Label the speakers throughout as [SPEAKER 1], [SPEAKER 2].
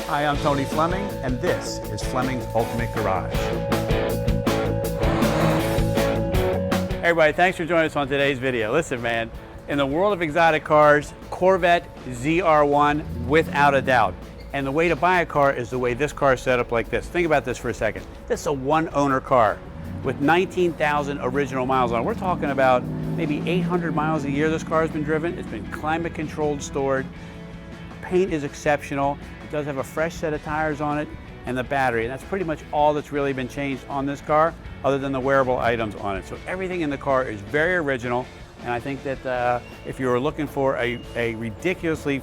[SPEAKER 1] Hi, I'm Tony Fleming, and this is Fleming's Ultimate Garage. Hey everybody, thanks for joining us on today's video. Listen man, in the world of exotic cars, Corvette ZR1 without a doubt. And the way to buy a car is the way this car is set up like this. Think about this for a second. This is a one-owner car with 19,000 original miles on it. We're talking about maybe 800 miles a year this car has been driven. It's been climate controlled, stored. Paint is exceptional. It does have a fresh set of tires on it and the battery. And that's pretty much all that's really been changed on this car other than the wearable items on it. So everything in the car is very original. And I think that if you were looking for a ridiculously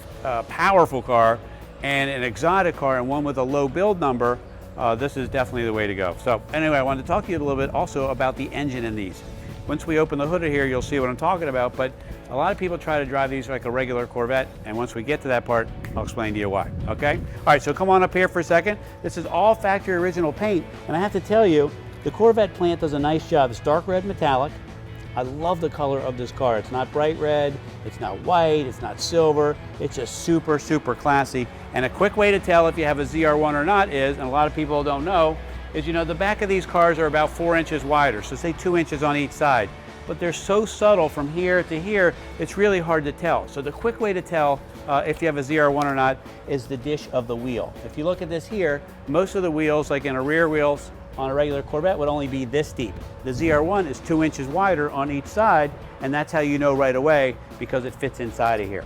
[SPEAKER 1] powerful car and an exotic car and one with a low build number, this is definitely the way to go. So anyway, I wanted to talk to you a little bit also about the engine in these. Once we open the hood here, you'll see what I'm talking about, but a lot of people try to drive these like a regular Corvette, and once we get to that part, I'll explain to you why, okay? All right, so come on up here for a second. This is all factory original paint, and I have to tell you, the Corvette plant does a nice job. It's dark red metallic. I love the color of this car. It's not bright red, it's not white, it's not silver. It's just super, super classy. And a quick way to tell if you have a ZR1 or not is, and a lot of people don't know, is you know the back of these cars are about 4 inches wider, so say 2 inches on each side. But they're so subtle from here to here, it's really hard to tell. So the quick way to tell if you have a ZR1 or not is the dish of the wheel. If you look at this here, most of the wheels, like in a rear wheels on a regular Corvette, would only be this deep. The ZR1 is 2 inches wider on each side, and that's how you know right away because it fits inside of here.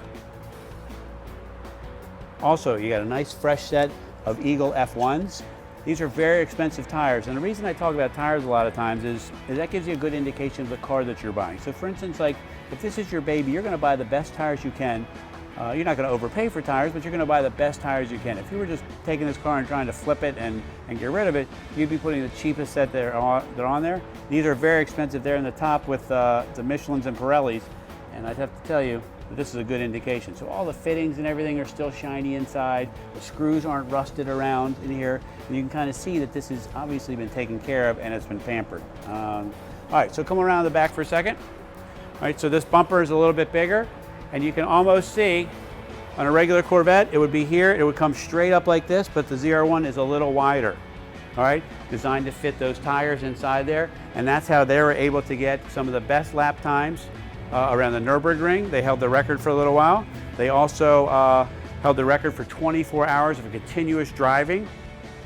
[SPEAKER 1] Also, you got a nice fresh set of Eagle F1s. These are very expensive tires, and the reason I talk about tires a lot of times is that gives you a good indication of the car that you're buying. So for instance, like if this is your baby, you're gonna buy the best tires you can. You're not gonna overpay for tires, but you're gonna buy the best tires you can. If you were just taking this car and trying to flip it and get rid of it, you'd be putting the cheapest set that are on there. These are very expensive. They're in the top with the Michelins and Pirellis, and I'd have to tell you, this is a good indication. So all the fittings and everything are still shiny inside. The screws aren't rusted around in here. And you can kind of see that this has obviously been taken care of and it's been pampered. All right, so come around the back for a second. All right, so this bumper is a little bit bigger and you can almost see on a regular Corvette, it would be here, it would come straight up like this, but the ZR1 is a little wider. All right, designed to fit those tires inside there. And that's how they were able to get some of the best lap times around the Nürburgring. They held the record for a little while. They also held the record for 24 hours of continuous driving.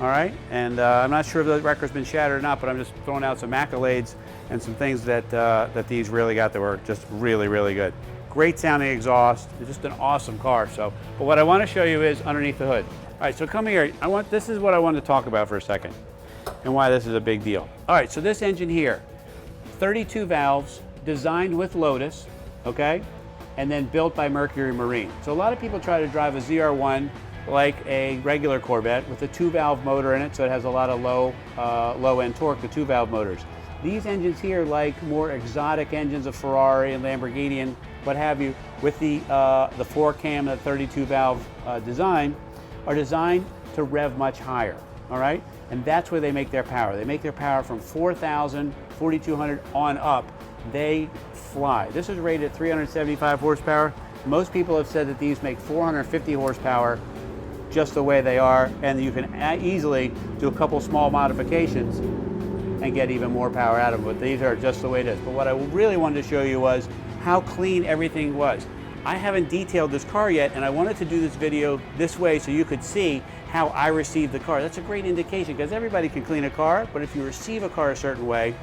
[SPEAKER 1] All right, and I'm not sure if the record's been shattered or not, but I'm just throwing out some accolades and some things that these really got that were just really, really good. Great sounding exhaust. It's just an awesome car. So, but what I want to show you is underneath the hood. All right, so come here. This is what I want to talk about for a second and why this is a big deal. All right, so this engine here, 32 valves, designed with Lotus, okay, and then built by Mercury Marine. So a lot of people try to drive a ZR1 like a regular Corvette with a 2-valve motor in it, so it has a lot of low-end torque, the 2-valve motors. These engines here, like more exotic engines of Ferrari and Lamborghini and what have you, with the 4-cam, the 32-valve design, are designed to rev much higher, all right? And that's where they make their power. They make their power from 4,000, 4,200 on up. They fly. This is rated at 375 horsepower. Most people have said that these make 450 horsepower just the way they are, and you can easily do a couple small modifications and get even more power out of them, but these are just the way it is. But what I really wanted to show you was how clean everything was. I haven't detailed this car yet, and I wanted to do this video this way so you could see how I received the car. That's a great indication, because everybody can clean a car, but if you receive a car a certain way,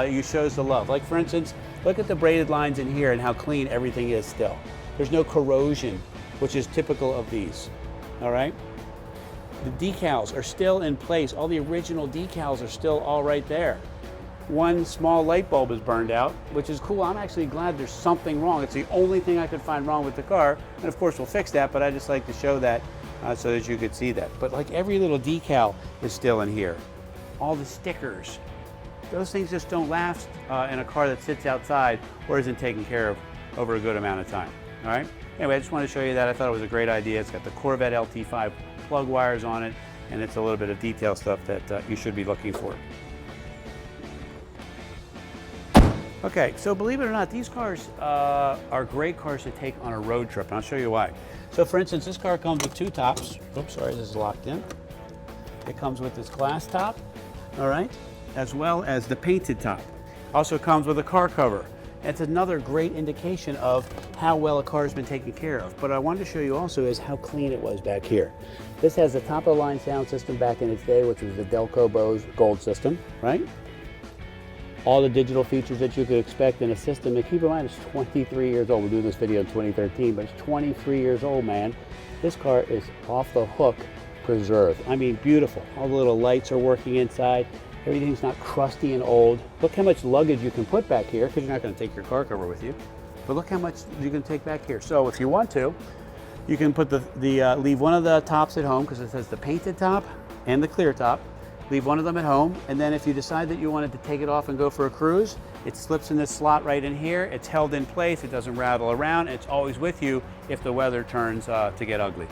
[SPEAKER 1] you shows the love. Like for instance, look at the braided lines in here and how clean everything is still. There's no corrosion, which is typical of these, all right? The decals are still in place. All the original decals are still all right there. One small light bulb is burned out, which is cool. I'm actually glad there's something wrong. It's the only thing I could find wrong with the car. And of course we'll fix that, but I just like to show that so that you could see that. But like every little decal is still in here. All the stickers, those things just don't last in a car that sits outside or isn't taken care of over a good amount of time, all right? Anyway, I just wanted to show you that. I thought it was a great idea. It's got the Corvette LT5 plug wires on it, and it's a little bit of detail stuff that you should be looking for. Okay, so believe it or not, these cars are great cars to take on a road trip, and I'll show you why. So for instance, this car comes with two tops. Oops, sorry, this is locked in. It comes with this glass top, all right, as well as the painted top. Also comes with a car cover. It's another great indication of how well a car has been taken care of. But I wanted to show you also is how clean it was back here. This has a top-of-the-line sound system back in its day, which was the Delco Bose Gold system, right? All the digital features that you could expect in a system. And keep in mind, it's 23 years old. We're doing this video in 2013, but it's 23 years old, man. This car is off the hook preserved. I mean, beautiful. All the little lights are working inside. Everything's not crusty and old. Look how much luggage you can put back here, because you're not going to take your car cover with you. But look how much you can take back here. So if you want to, you can put leave one of the tops at home, because it says the painted top and the clear top. Leave one of them at home, and then if you decide that you wanted to take it off and go for a cruise, it slips in this slot right in here. It's held in place. It doesn't rattle around. It's always with you if the weather turns to get ugly.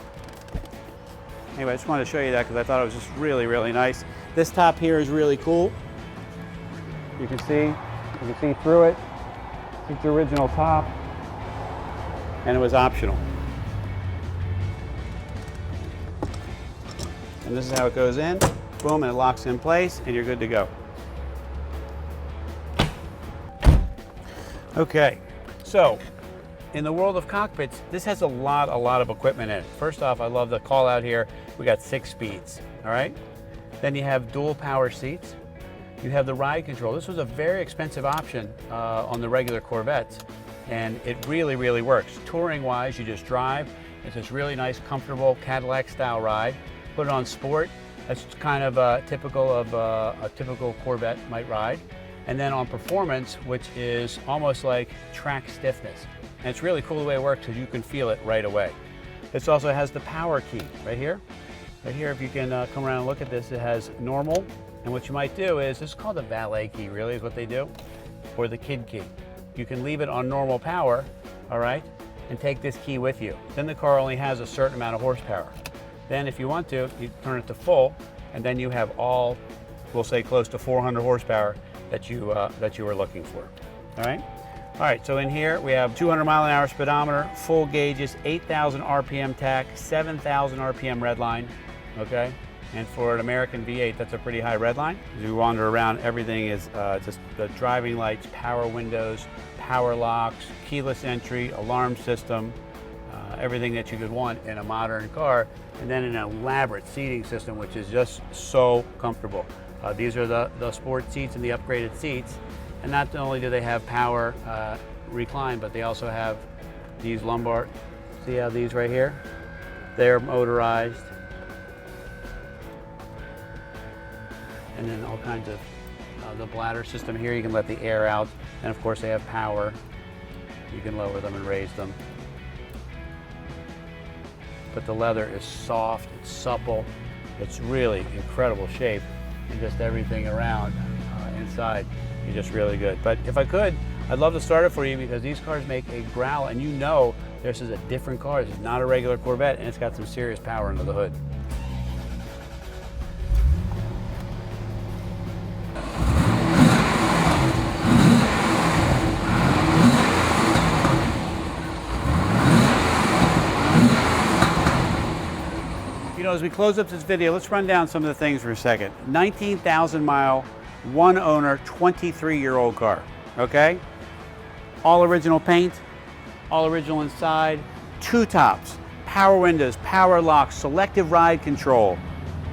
[SPEAKER 1] Anyway, I just wanted to show you that because I thought it was just really, really nice. This top here is really cool. You can see through it. It's the original top, and it was optional. And this is how it goes in. Boom, and it locks in place, and you're good to go. Okay, so in the world of cockpits, this has a lot of equipment in it. First off, I love the call out here. We got 6 speeds, all right? Then you have dual power seats. You have the ride control. This was a very expensive option on the regular Corvettes, and it really, really works. Touring-wise, you just drive. It's this really nice, comfortable Cadillac-style ride. Put it on sport. That's kind of typical of a typical Corvette might ride. And then on performance, which is almost like track stiffness. And it's really cool the way it works because you can feel it right away. This also has the power key right here. Right here, if you can come around and look at this, it has normal. And what you might do is, this is called the valet key, really is what they do, or the kid key. You can leave it on normal power, all right, and take this key with you. Then the car only has a certain amount of horsepower. Then if you want to, you turn it to full, and then you have all, we'll say close to 400 horsepower that you were looking for, all right? All right, so in here we have 200-mile-an-hour speedometer, full gauges, 8,000 RPM tach, 7,000 RPM red line, okay? And for an American V8, that's a pretty high red line. As you wander around, everything is just the driving lights, power windows, power locks, keyless entry, alarm system, everything that you could want in a modern car, and then an elaborate seating system, which is just so comfortable. These are the sport seats and the upgraded seats. And not only do they have power recline, but they also have these lumbar. See how these right here? They're motorized. And then all kinds of the bladder system here, you can let the air out. And of course they have power. You can lower them and raise them. But the leather is soft, it's supple, it's really incredible shape, and just everything around inside is just really good. But if I could, I'd love to start it for you because these cars make a growl, and you know this is a different car. This is not a regular Corvette, and it's got some serious power under the hood. You know, as we close up this video, let's run down some of the things for a second. 19,000 mile, one owner, 23-year-old car, okay? All original paint, all original inside, 2 tops, power windows, power locks, selective ride control,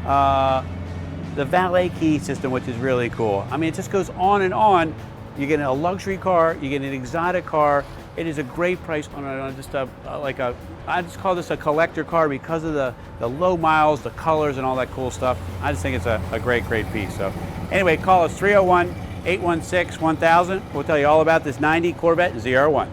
[SPEAKER 1] the valet key system, which is really cool. I mean, it just goes on and on. You get a luxury car, you get an exotic car. It is a great price on I just call this a collector car because of the low miles, the colors, and all that cool stuff. I just think it's a great piece. So anyway, call us 301-816-1000. We'll tell you all about this 90 Corvette ZR1.